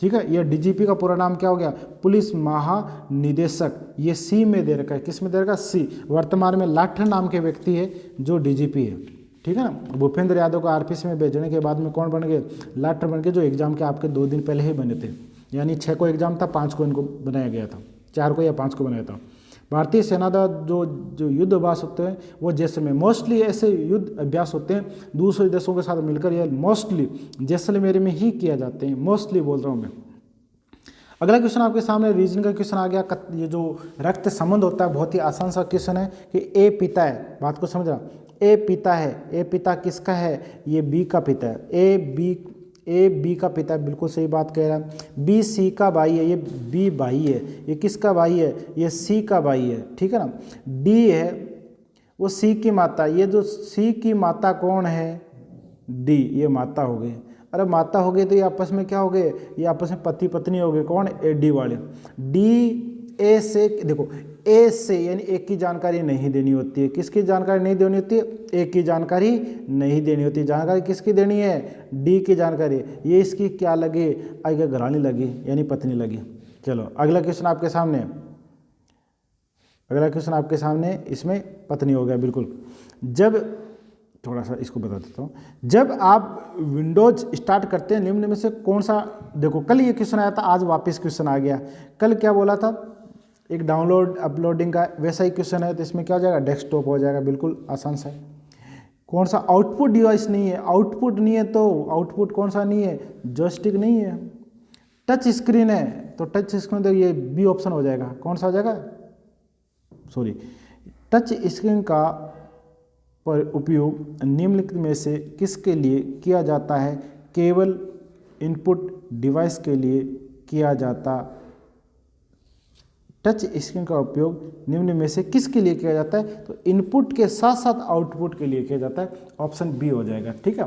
ठीक है। ये DGP का पूरा नाम क्या हो गया, पुलिस महानिदेशक। ये सी में दे रखा है, किस में दे रखा है, सी। वर्तमान में लाठर नाम के व्यक्ति है जो DGP है, ठीक है ना। भूपेंद्र यादव को RPC में भेजने के बाद में कौन बन गए, लाठर बन गए, जो एग्जाम के आपके 2 दिन पहले ही बने थे। यानी 6 को एग्जाम था, 5 को इनको बनाया गया था, 4 को या 5 को बनाया था। भारतीय सेना का जो युद्ध अभ्यास होते हैं वो जैसलमेर, मोस्टली ऐसे युद्ध अभ्यास होते हैं दूसरे देशों के साथ मिलकर, यह मोस्टली जैसलमेर में ही किया जाते हैं, मोस्टली बोल रहा हूँ मैं। अगला क्वेश्चन आपके सामने रीजनिंग का क्वेश्चन आ गया। ये जो रक्त संबंध होता है बहुत ही आसान सा क्वेश्चन है कि ए पिता है, बात को समझ रहा, ए पिता है, ए पिता किसका है, ये बी का पिता है, ए बी का पिता है, बिल्कुल सही बात कह रहा है। बी सी का भाई है, ये बी भाई है, ये किसका भाई है, ये सी का भाई है, ठीक है ना। डी है वो सी की माता, ये जो सी की माता कौन है, डी, ये माता हो गई। अरे माता हो गई तो ये आपस में क्या हो गए, ये आपस में पति पत्नी हो गए, कौन, ए डी वाले। डी ए से, देखो ए से यानी एक की जानकारी नहीं देनी होती है, किसकी जानकारी नहीं देनी होती है, एक की जानकारी नहीं देनी होती। जानकारी किसकी देनी है, डी की जानकारी। ये इसकी क्या लगे, आगे घरानी लगी यानी पत्नी लगी। चलो अगला क्वेश्चन आपके सामने, अगला क्वेश्चन आपके सामने, इसमें पत्नी हो गया बिल्कुल। जब थोड़ा सा इसको बता देता हूँ, जब आप विंडोज स्टार्ट करते हैं निम्न में से कौन सा, देखो कल ये क्वेश्चन आया था, आज वापस क्वेश्चन आ गया। कल क्या बोला था, एक डाउनलोड अपलोडिंग का वैसा ही क्वेश्चन है, तो इसमें क्या हो जाएगा, डेस्कटॉप हो जाएगा, बिल्कुल आसान सा। कौन सा आउटपुट डिवाइस नहीं है, आउटपुट नहीं है तो आउटपुट कौन सा नहीं है, जॉयस्टिक नहीं है। टच स्क्रीन है तो टच स्क्रीन, तो ये बी ऑप्शन हो जाएगा, कौन सा हो जाएगा, सॉरी, टच स्क्रीन का पर उपयोग निम्नलिखित में से किसके लिए किया जाता है, केवल इनपुट डिवाइस के लिए किया जाता। टच स्क्रीन का उपयोग निम्न में से किसके लिए किया जाता है, तो इनपुट के साथ साथ आउटपुट के लिए किया जाता है, ऑप्शन बी हो जाएगा, ठीक है।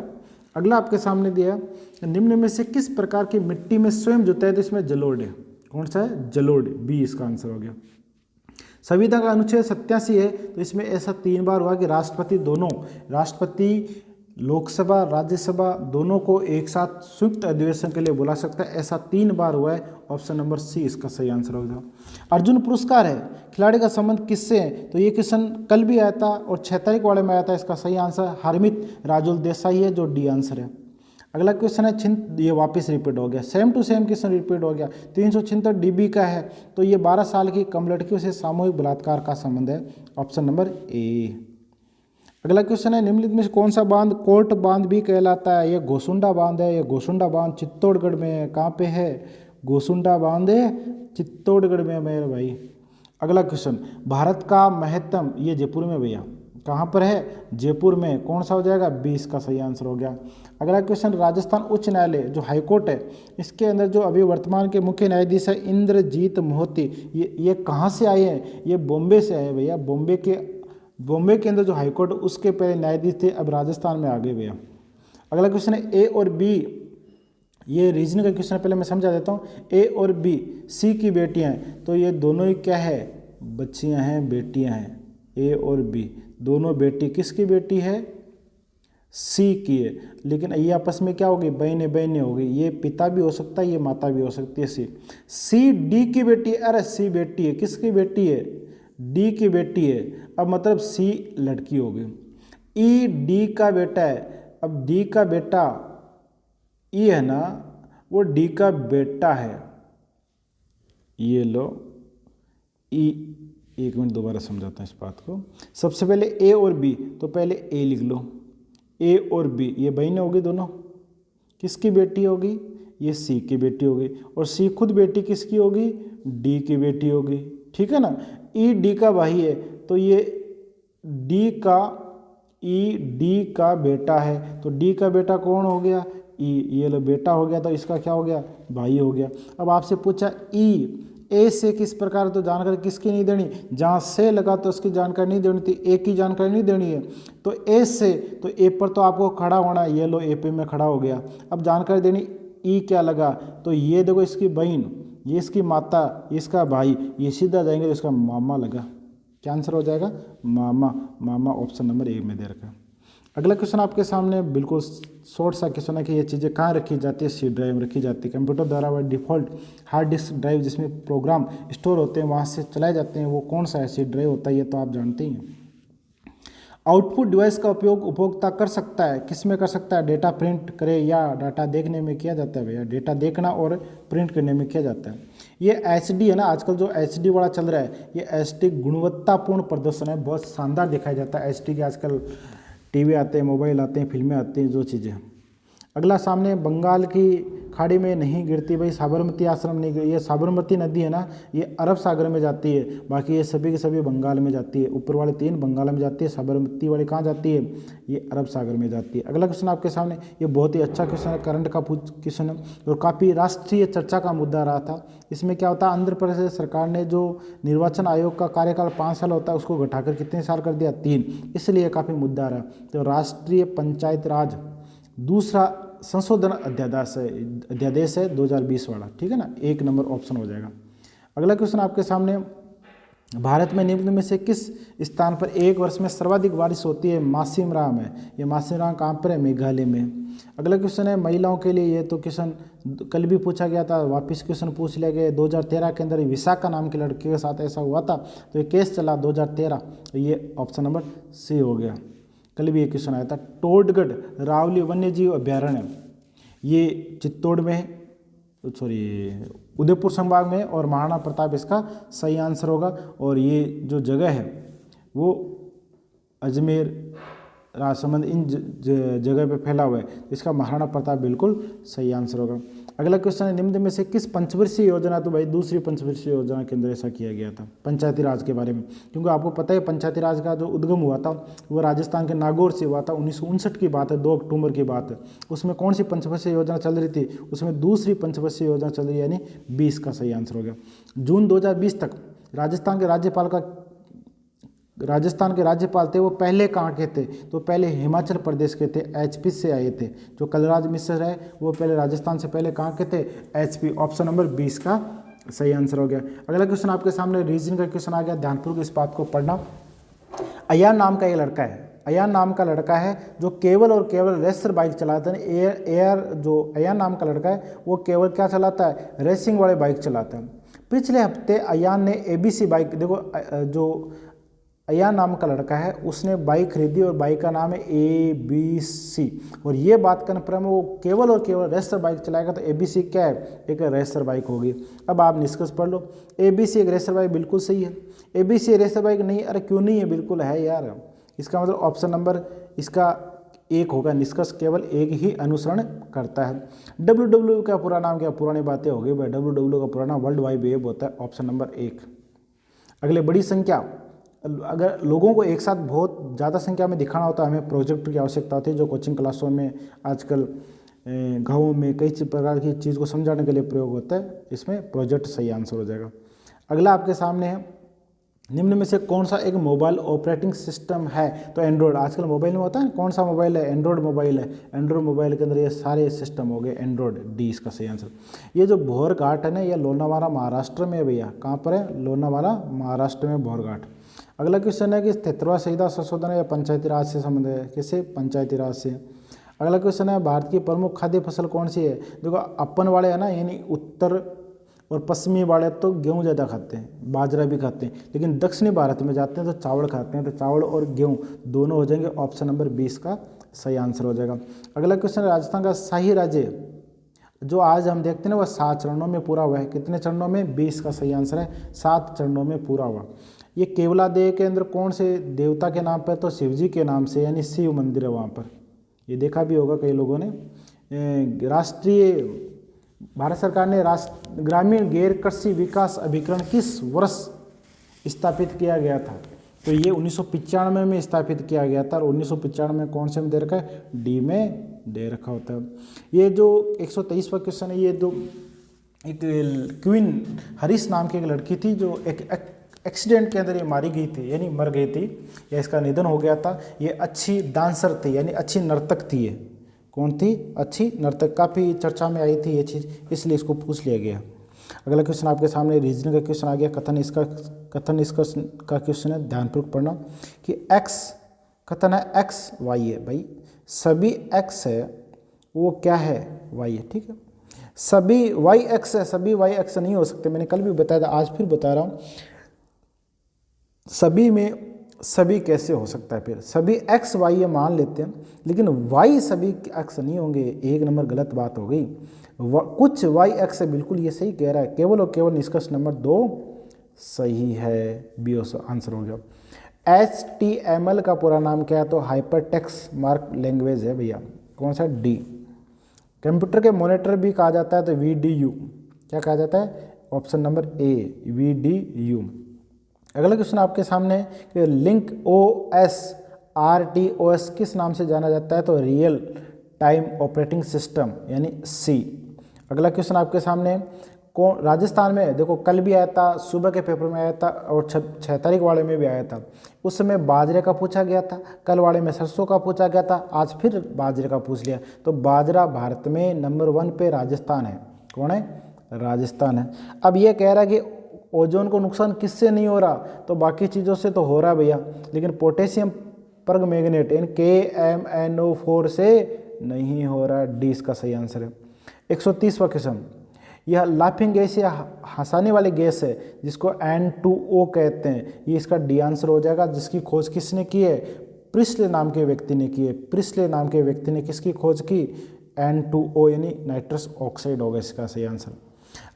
अगला आपके सामने दिया, निम्न में से किस प्रकार की मिट्टी में स्वयं जुता है, तो इसमें जलोढ़ है। कौन सा है? जलोढ़, बी इसका आंसर हो गया। संविधान का अनुच्छेद 87 है, तो इसमें ऐसा 3 बार हुआ कि राष्ट्रपति दोनों, राष्ट्रपति लोकसभा राज्यसभा दोनों को एक साथ संयुक्त अधिवेशन के लिए बुला सकता है, ऐसा 3 बार हुआ है। ऑप्शन नंबर सी इसका सही आंसर होगा। अर्जुन पुरस्कार है, खिलाड़ी का संबंध किससे है, तो ये क्वेश्चन कल भी आया था और 6 तारीख वाले में आया था। इसका सही आंसर हरमित राजुल देसाई है, जो डी आंसर है। अगला क्वेश्चन है छिंद, ये वापस रिपीट हो गया, same to same question repeat हो गया। 376 डीबी का है, तो ये 12 साल की कम लड़कियों से सामूहिक बलात्कार का संबंध है। Option number A. अगला क्वेश्चन है, निम्नलिखित में से कौन सा बांध कोर्ट बांध भी कहलाता है, ये गोसुंडा बांध है। ये गोसुंडा बांध चित्तौड़गढ़ में है। कहाँ पे है? गोसुंडा बांध है चित्तौड़गढ़ में मेरे भाई। अगला क्वेश्चन, भारत का महत्तम, ये जयपुर में भैया, कहाँ पर है? जयपुर में। कौन सा हो जाएगा? 20 का सही आंसर हो गया। अगला क्वेश्चन, राजस्थान उच्च न्यायालय जो हाईकोर्ट है, इसके अंदर जो अभी वर्तमान के मुख्य न्यायाधीश है इंद्रजीत मोहती, ये कहाँ से आए हैं? ये बॉम्बे से आए भैया। बॉम्बे के अंदर जो हाईकोर्ट, उसके पहले न्यायाधीश थे, अब राजस्थान में आ गए भैया। अगला क्वेश्चन है, ए और बी, ये रीजनिंग का क्वेश्चन पहले मैं समझा देता हूँ। ए और बी सी की बेटियाँ हैं, तो ये दोनों ही क्या है? बच्चियाँ हैं, बेटियाँ हैं। ए और बी दोनों बेटी, किसकी बेटी है? सी की है। लेकिन ये आपस में क्या होगी? बहने बहने होगी। ये पिता भी हो सकता है, ये माता भी हो सकती है। सी डी की बेटी है। अरे सी बेटी है, किसकी बेटी है? डी की बेटी है। अब मतलब सी लड़की होगी। ई डी का बेटा है। अब डी का बेटा ई है ना, वो डी का बेटा है। ये लो ई, एक मिनट दोबारा समझाता हूँ इस बात को। सबसे पहले ए और बी, तो पहले ए लिख लो। ए और बी ये बहनें होगी दोनों, किसकी बेटी होगी? ये सी की बेटी होगी। और सी खुद बेटी किसकी होगी? डी की बेटी होगी। ठीक है ना। ई डी का भाई है, तो ये डी का, ई डी का बेटा है, तो डी का बेटा कौन हो गया? ई। ये लो बेटा हो गया, तो इसका क्या हो गया? भाई हो गया। अब आपसे पूछा ई, ए से किस प्रकार, तो जानकारी किसकी नहीं देनी? जहाँ से लगा तो उसकी जानकारी नहीं देनी थी, ए की जानकारी नहीं देनी है। तो ए से, तो ए पर तो आपको खड़ा होना है। ये लो ए पे में खड़ा हो गया। अब जानकारी देनी, ई क्या लगा, तो ये देखो इसकी बहन, ये इसकी माता, ये इसका भाई, ये सीधा जाएंगे तो इसका मामा लगा। क्या आंसर हो जाएगा? मामा। मामा ऑप्शन नंबर ए में दे रखा। अगला क्वेश्चन आपके सामने बिल्कुल शॉर्ट सा क्वेश्चन है कि ये चीज़ें कहाँ रखी जाती है? सी ड्राइव में रखी जाती है। कंप्यूटर द्वारा वह डिफ़ॉल्ट हार्ड डिस्क ड्राइव जिसमें प्रोग्राम स्टोर होते हैं, वहाँ से चलाए जाते हैं, वो कौन सा है? सी ड्राइव होता है, ये तो आप जानते ही हैं। आउटपुट डिवाइस का उपयोग उपभोक्ता कर सकता है, किस में कर सकता है? डेटा प्रिंट करे या डाटा देखने में किया जाता है भैया? डेटा देखना और प्रिंट करने में किया जाता है। ये HD है ना, आजकल जो HD वाला चल रहा है, ये HD गुणवत्तापूर्ण प्रदर्शन है, बहुत शानदार दिखाया जाता है। HD के आजकल टीवी आते हैं, मोबाइल आते हैं, फिल्में आती हैं, जो चीज़ें। अगला सामने, बंगाल की खाड़ी में नहीं गिरती भाई, साबरमती आश्रम नहीं गिर, ये साबरमती नदी है ना, ये अरब सागर में जाती है, बाकी ये सभी के सभी बंगाल में जाती है। ऊपर वाले 3 बंगाल में जाती है, साबरमती वाली कहाँ जाती है? ये अरब सागर में जाती है। अगला क्वेश्चन आपके सामने, ये बहुत ही अच्छा क्वेश्चन है, करंट का क्वेश्चन है और काफ़ी राष्ट्रीय चर्चा का मुद्दा रहा था। इसमें क्या होता है? आंध्र प्रदेश सरकार ने जो निर्वाचन आयोग का कार्यकाल 5 साल होता है, उसको घटाकर कितने साल कर दिया? 3, इसलिए काफ़ी मुद्दा रहा। तो राष्ट्रीय पंचायत राज दूसरा संशोधन अध्यादेश है 2020 वाला। ठीक है ना, 1 नंबर ऑप्शन हो जाएगा। अगला क्वेश्चन आपके सामने, भारत में निम्न में से किस स्थान पर एक वर्ष में सर्वाधिक बारिश होती है? मासिमराम है। ये मासिमराम कहाँ पर है? मेघालय में। अगला क्वेश्चन है महिलाओं के लिए, ये तो क्वेश्चन कल भी पूछा गया था, वापस क्वेश्चन पूछ लिया गया। 2013 के अंदर विशाखा नाम के लड़के के साथ ऐसा हुआ था, तो ये केस चला 2013, तो ये ऑप्शन नंबर सी हो गया। कल भी एक क्वेश्चन आया था। टोडगढ़ रावली वन्यजीव अभ्यारण्य, ये चित्तौड़ में है, उदयपुर संभाग में, और महाराणा प्रताप इसका सही आंसर होगा। और ये जो जगह है वो अजमेर, राजसमंद, इन जगह पे फैला हुआ है, तो इसका महाराणा प्रताप बिल्कुल सही आंसर होगा। अगला क्वेश्चन है, निम्न में से किस पंचवर्षीय योजना, तो भाई दूसरी पंचवर्षीय योजना के अंदर ऐसा किया गया था पंचायती राज के बारे में, क्योंकि आपको पता है पंचायती राज का जो उद्गम हुआ था वो राजस्थान के नागौर से हुआ था। 1959 की बात है, 2 अक्टूबर की बात है। उसमें कौन सी पंचवर्षीय योजना चल रही थी? उसमें दूसरी पंचवर्षीय योजना चल रही है, यानी 20 का सही आंसर हो गया। जून 2020 तक राजस्थान के राज्यपाल का राजस्थान के राज्यपाल थे वो पहले कहाँ के थे, तो पहले हिमाचल प्रदेश के थे, एचपी से आए थे। जो कलराज मिश्र है वो पहले राजस्थान से पहले कहाँ के थे, एचपी। ऑप्शन नंबर 20 का सही आंसर हो गया। अगला क्वेश्चन आपके सामने रीजनिंग का क्वेश्चन आ गया, ध्यानपूर्वक इस बात को पढ़ना। अयान नाम का एक लड़का है, अयान नाम का लड़का है जो केवल और केवल रेसर बाइक चलाता है। जो अयान नाम का लड़का है वो केवल क्या चलाता है, रेसिंग वाले बाइक चलाता है। पिछले हफ्ते अयान ने एबीसी बाइक, देखो जो अयान नाम का लड़का है उसने बाइक खरीदी और बाइक का नाम है ABC, और ये बात कन्फर्म है वो केवल और केवल रेसर बाइक चलाएगा, तो ABC क्या है, एक रेसर बाइक होगी। अब आप निष्कर्ष पढ़ लो, ABC एक रेसर बाइक बिल्कुल सही है। ABC रेसर बाइक नहीं, अरे क्यों नहीं है, बिल्कुल है यार। इसका मतलब ऑप्शन नंबर इसका 1 होगा, निष्कर्ष केवल एक ही अनुसरण करता है। WW का पूरा नाम क्या, पुरानी बातें हो गई भाई, WW का पुराना वर्ल्ड वाइड वेब होता है, ऑप्शन नंबर 1। अगले बड़ी संख्या, अगर लोगों को एक साथ बहुत ज़्यादा संख्या में दिखाना होता है हमें प्रोजेक्टर की आवश्यकता होती है, जो कोचिंग क्लासों में आजकल गाँवों में कई प्रकार की चीज़ को समझाने के लिए प्रयोग होता है, इसमें प्रोजेक्ट सही आंसर हो जाएगा। अगला आपके सामने है, निम्न में से कौन सा एक मोबाइल ऑपरेटिंग सिस्टम है, तो एंड्रॉयड। आजकल मोबाइल में होता है कौन सा मोबाइल है, एंड्रॉयड मोबाइल है। एंड्रॉयड मोबाइल के अंदर ये सारे सिस्टम हो गए, एंड्रॉयड, डी इसका सही आंसर। ये जो भोर घाट है ना, ये लोनावाला महाराष्ट्र में है भैया। कहाँ पर है, लोनावाला महाराष्ट्र में भोर घाट। अगला क्वेश्चन है कि 73वां संविधान संशोधन या पंचायती राज से संबंध है, किसे, पंचायती राज से। अगला क्वेश्चन है, भारत की प्रमुख खाद्य फसल कौन सी है। देखो अपन वाले है ना, यानी उत्तर और पश्चिमी वाले तो गेहूँ ज़्यादा खाते हैं, बाजरा भी खाते हैं, लेकिन दक्षिणी भारत में जाते हैं तो चावल खाते हैं, तो चावल और गेहूँ दोनों हो जाएंगे, ऑप्शन नंबर 20 का सही आंसर हो जाएगा। अगला क्वेश्चन है, राजस्थान का शाही राज्य जो आज हम देखते हैं ना, वह 7 चरणों में पूरा हुआ है। कितने चरणों में, 20 का सही आंसर है, 7 चरणों में पूरा हुआ। ये केवलादेव के अंदर कौन से देवता के नाम पर, तो शिव जी के नाम से, यानी शिव मंदिर है वहाँ पर, ये देखा भी होगा कई लोगों ने। राष्ट्रीय भारत सरकार ने ग्रामीण गैर कृषि विकास अभिकरण किस वर्ष स्थापित किया गया था, तो ये 1995 में स्थापित किया गया था, और 1995 में कौन से में दे रखा है, डी में दे रखा होता है। ये जो 123वां क्वेश्चन है, ये जो एक क्वीन हरीश नाम की एक लड़की थी जो एक एक्सीडेंट के अंदर ये मारी गई थी, यानी मर गई थी, या इसका निधन हो गया था। ये अच्छी डांसर थी, यानी अच्छी नर्तक थी। ये कौन थी, अच्छी नर्तक, काफ़ी चर्चा में आई थी ये चीज़, इसलिए इसको पूछ लिया गया। अगला क्वेश्चन आपके सामने रीजनिंग का क्वेश्चन आ गया, कथन इसका का क्वेश्चन है, ध्यानपूर्वक पढ़ना कि x, कथन है x y है भाई, सभी x है वो क्या है, y है, ठीक है। सभी y x है, सभी y x नहीं हो सकते, मैंने कल भी बताया था, आज फिर बता रहा हूँ। सभी में सभी कैसे हो सकता है, फिर सभी x y ये मान लेते हैं, लेकिन y सभी x नहीं होंगे, एक नंबर गलत बात हो गई। कुछ y x है, बिल्कुल ये सही कह रहा है, केवल और केवल निष्कर्ष नंबर 2 सही है, बी आंसर हो गया। HTML का पूरा नाम क्या है, तो हाइपर टेक्स्ट मार्क लैंग्वेज है भैया, कौन सा, डी। कंप्यूटर के मॉनिटर भी कहा जाता है, तो VDU, क्या कहा जाता है, ऑप्शन नंबर ए, VDU। अगला क्वेश्चन आपके सामने कि लिंक OS RTOS किस नाम से जाना जाता है, तो रियल टाइम ऑपरेटिंग सिस्टम, यानी C। अगला क्वेश्चन आपके सामने, कौन राजस्थान में, देखो कल भी आया था, सुबह के पेपर में आया था, और 6 तारीख वाले में भी आया था। उस समय बाजरे का पूछा गया था, कल वाले में सरसों का पूछा गया था, आज फिर बाजरे का पूछ लिया। तो बाजरा भारत में नंबर 1 पे राजस्थान है, कौन है, राजस्थान है। अब ये कह रहा है कि ओजोन को नुकसान किससे नहीं हो रहा, तो बाकी चीज़ों से तो हो रहा है भैया, लेकिन पोटेशियम परमैंगनेट यानी KMnO4 से नहीं हो रहा, डी इसका सही आंसर है। 130वां क्वेश्चन, यह लाफिंग गैस या हंसाने वाली गैस है जिसको N2O कहते हैं, ये इसका डी आंसर हो जाएगा। जिसकी खोज किसने की है, प्रिस्ले नाम के व्यक्ति ने की है। प्रिस्ले नाम के व्यक्ति ने किसकी खोज की, N2O यानी नाइट्रस ऑक्साइड होगा इसका सही आंसर।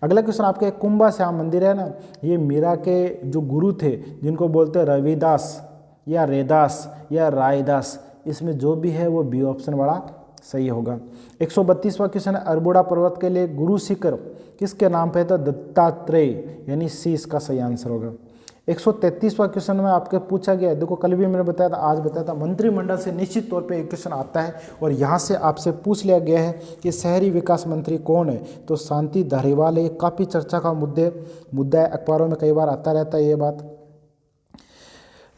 अगला क्वेश्चन आपके, कुंभा श्याम मंदिर है ना, ये मीरा के जो गुरु थे जिनको बोलते हैं रविदास या रेदास या रायदास, इसमें जो भी है वो बी ऑप्शन वाला सही होगा। 132वां क्वेश्चन है, अरबोड़ा पर्वत के लिए गुरु शिखर किसके नाम पे है, तो दत्तात्रेय, यानी सी इसका सही आंसर होगा। 133वां क्वेश्चन में आपके पूछा गया, देखो कल भी मैंने बताया था, आज बताया था, मंत्रिमंडल से निश्चित तौर पे एक क्वेश्चन आता है और यहाँ से आपसे पूछ लिया गया है कि शहरी विकास मंत्री कौन है, तो शांति धारीवाल। ये काफ़ी चर्चा का मुद्दा है, अखबारों में कई बार आता रहता है ये बात।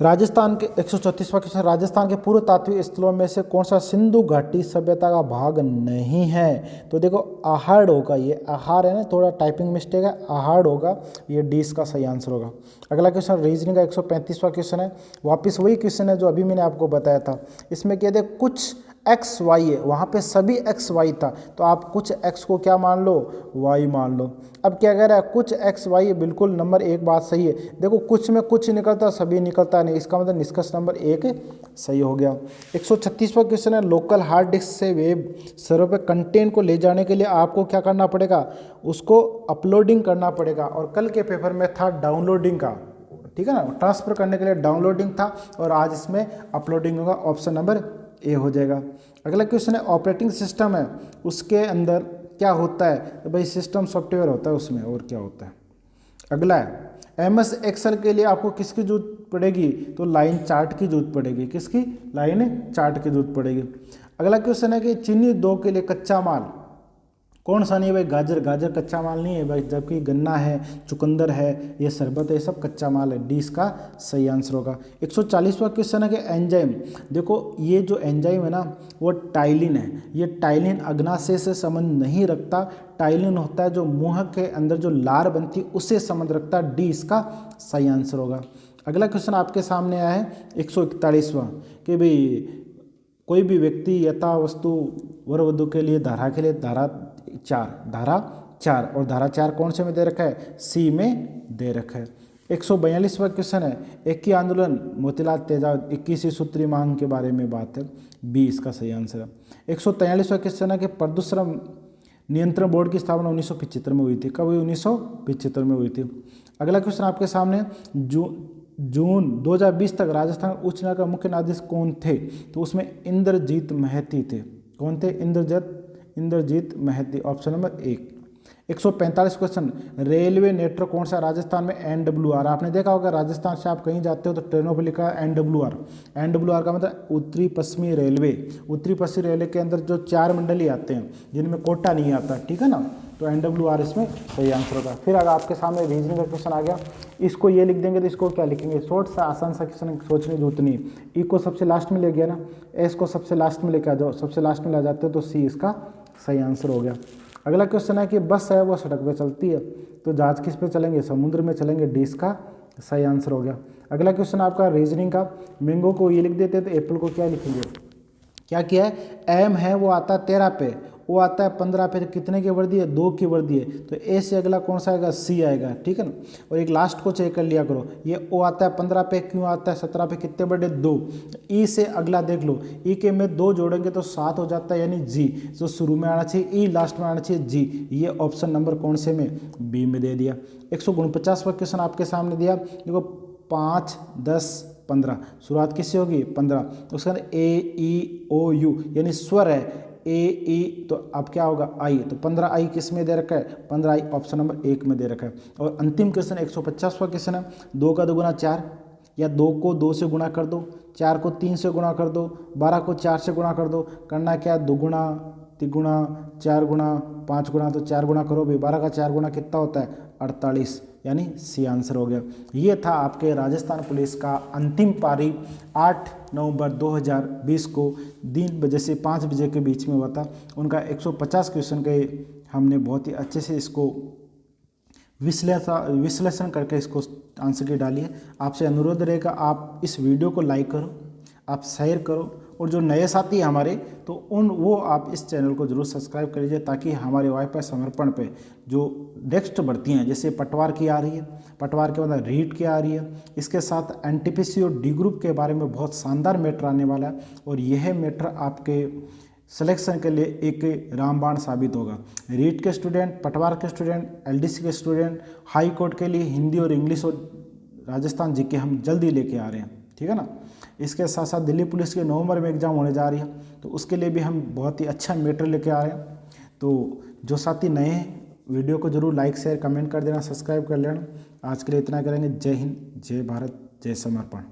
राजस्थान के 134वां क्वेश्चन, राजस्थान के पूर्व तात्विक स्थलों में से कौन सा सिंधु घाटी सभ्यता का भाग नहीं है? तो देखो आहड़ होगा, ये आहार है ना, थोड़ा टाइपिंग मिस्टेक है, आहड़ होगा, ये डी इसका सही आंसर होगा। अगला क्वेश्चन रीजनिंग का 135वां क्वेश्चन है, वापस वही क्वेश्चन है जो अभी मैंने आपको बताया था। इसमें क्या है, कुछ एक्स वाई है, वहाँ पे सभी एक्स वाई था, तो आप कुछ एक्स को क्या मान लो, वाई मान लो। अब क्या कह रहा है, कुछ एक्स वाई है, बिल्कुल नंबर 1 बात सही है। देखो कुछ में कुछ निकलता, सभी निकलता नहीं, इसका मतलब निष्कर्ष नंबर 1 सही हो गया। 136वां क्वेश्चन है, लोकल हार्ड डिस्क से वेब सर्वर पे कंटेंट को ले जाने के लिए आपको क्या करना पड़ेगा, उसको अपलोडिंग करना पड़ेगा। और कल के पेपर में था डाउनलोडिंग का, ठीक है ना, ट्रांसफर करने के लिए डाउनलोडिंग था, और आज इसमें अपलोडिंग होगा, ऑप्शन नंबर ए हो जाएगा। अगला क्वेश्चन है, ऑपरेटिंग सिस्टम है उसके अंदर क्या होता है, तो भाई सिस्टम सॉफ्टवेयर होता है उसमें, और क्या होता है। अगला है, एमएस एक्सेल के लिए आपको किसकी जरूरत पड़ेगी, तो लाइन चार्ट की जरूरत पड़ेगी। किसकी, लाइन चार्ट की जरूरत पड़ेगी। अगला क्वेश्चन है कि चीनी 2 के लिए कच्चा माल कौन सा नहीं है भाई, गाजर, गाजर कच्चा माल नहीं है भाई, जबकि गन्ना है, चुकंदर है, ये शरबत है, ये सब कच्चा माल है, डी इसका सही आंसर होगा। 140वां क्वेश्चन है कि एंजाइम, देखो ये जो एंजाइम है ना वो टाइलिन है, ये टाइलिन अग्नाशय से संबंध नहीं रखता, टाइलिन होता है जो मुंह के अंदर जो लार बनती है उससे संबंध रखता है, डी इसका सही आंसर होगा। अगला क्वेश्चन आपके सामने आया है 141वां कि भाई कोई भी व्यक्ति यथा वस्तु वर वधु के लिए धारा के लिए धारा 4 और धारा 4 कौन से में दे रखा है, सी में दे रखा है। 142वां क्वेश्चन है, एक ही आंदोलन मोतीलाल तेजाब 21वीं सूत्री मांग के बारे में बात है, बी इसका सही आंसर है। 143वां क्वेश्चन है कि प्रदूषण नियंत्रण बोर्ड की स्थापना 1975 में हुई थी, कब हुई, 1975 में हुई थी। अगला क्वेश्चन आपके सामने, जून 2020 तक राजस्थान उच्च न्यायालय का मुख्य न्यायाधीश कौन थे, तो उसमें इंद्रजीत महती थे। कौन थे, इंद्रजीत महती, option number 1। 145 question, railway network कौन सा राजस्थान में, NWR। आपने देखा होगा राजस्थान से आप कहीं जाते हो तो ट्रेनों पर लिखा है NWR। NWR का मतलब उत्तरी पश्चिमी रेलवे। उत्तरी पश्चिमी रेलवे के अंदर जो 4 मंडली आते हैं जिनमें कोटा नहीं आता, ठीक है ना, तो NWR इसमें सही आंसर होगा। फिर अगर आपके सामने रीजनिंग का क्वेश्चन आ गया, इसको ये लिख देंगे तो इसको क्या लिखेंगे, शॉर्ट सा आसान सा क्वेश्चन, सोचने की जरूरत नहीं। ई को सबसे लास्ट में ले गया ना, एस को सबसे लास्ट में लेके आ जाओ, सबसे लास्ट में ला जाते हो तो सी इसका सही आंसर हो गया। अगला क्वेश्चन है कि बस है वो सड़क पे चलती है, तो जहाज किस पे चलेंगे, समुद्र में चलेंगे, डी इसका सही आंसर हो गया। अगला क्वेश्चन आपका रीजनिंग का, मैंगो को ये लिख देते हैं तो एप्पल को क्या लिखेंगे, क्या किया है, एम है वो आता है 13 पे, वो आता है 15 पे, तो कितने की वर्दी है, 2 की वर्दी है, तो ए से अगला कौन सा आएगा, सी आएगा, ठीक है ना। और एक लास्ट को चेक कर लिया करो, ये ओ आता है 15 पे, क्यों आता है 17 पे, कितने बड़े 2, ई से अगला देख लो, ई के में 2 जोड़ेंगे तो 7 हो जाता है, यानी जी, जो शुरू में आना चाहिए ई, लास्ट में आना चाहिए जी, ये ऑप्शन नंबर कौन से में, बी में दे दिया। 149वां क्वेश्चन आपके सामने दिया, देखो 5, 10, 15, शुरुआत किससे होगी, 15, उसका A-E-O-U यानी स्वर है, A-E, तो अब क्या होगा, आई, तो 15 आई किस में दे रखा है, 15 आई ऑप्शन नंबर 1 में दे रखा है। और अंतिम क्वेश्चन 150वां क्वेश्चन है, 2 का 2 गुना 4, या 2 को 2 से गुणा कर दो, 4 को 3 से गुणा कर दो, 12 को 4 से गुणा कर दो, करना क्या, 2 गुणा, 3 गुणा, 4 गुणा, 5 गुणा, तो 4 गुणा करो भाई, 12 का 4 गुणा कितना होता है, 48, यानी सी आंसर हो गया। ये था आपके राजस्थान पुलिस का अंतिम पारी 8 नवंबर 2020 को 3 बजे से 5 बजे के बीच में हुआ था। उनका 150 क्वेश्चन के हमने बहुत ही अच्छे से इसको विश्लेषण करके इसको आंसर की डाली है। आपसे अनुरोध रहेगा आप इस वीडियो को लाइक करो, आप शेयर करो, और जो नए साथी हैं हमारे तो वो आप इस चैनल को जरूर सब्सक्राइब कर लीजिए, ताकि हमारे वाईफाई समर्पण पे जो नेक्स्ट बढ़ती हैं, जैसे पटवार की आ रही है, पटवार के बाद रीट की आ रही है, इसके साथ NTPC और डी ग्रुप के बारे में बहुत शानदार मैटर आने वाला है, और यह मैटर आपके सिलेक्शन के लिए एक रामबाण साबित होगा। रीट के स्टूडेंट, पटवार के स्टूडेंट, LDC के स्टूडेंट, हाई कोर्ट के लिए हिंदी और इंग्लिश और राजस्थान जीके हम जल्दी लेके आ रहे हैं, ठीक है ना। इसके साथ साथ दिल्ली पुलिस के नवंबर में एग्जाम होने जा रही है, तो उसके लिए भी हम बहुत ही अच्छा मैटर लेके आ रहे हैं। तो जो साथी नए हैं वीडियो को जरूर लाइक शेयर कमेंट कर देना, सब्सक्राइब कर लेना। आज के लिए इतना करेंगे। जय हिंद, जय भारत, जय समर्पण।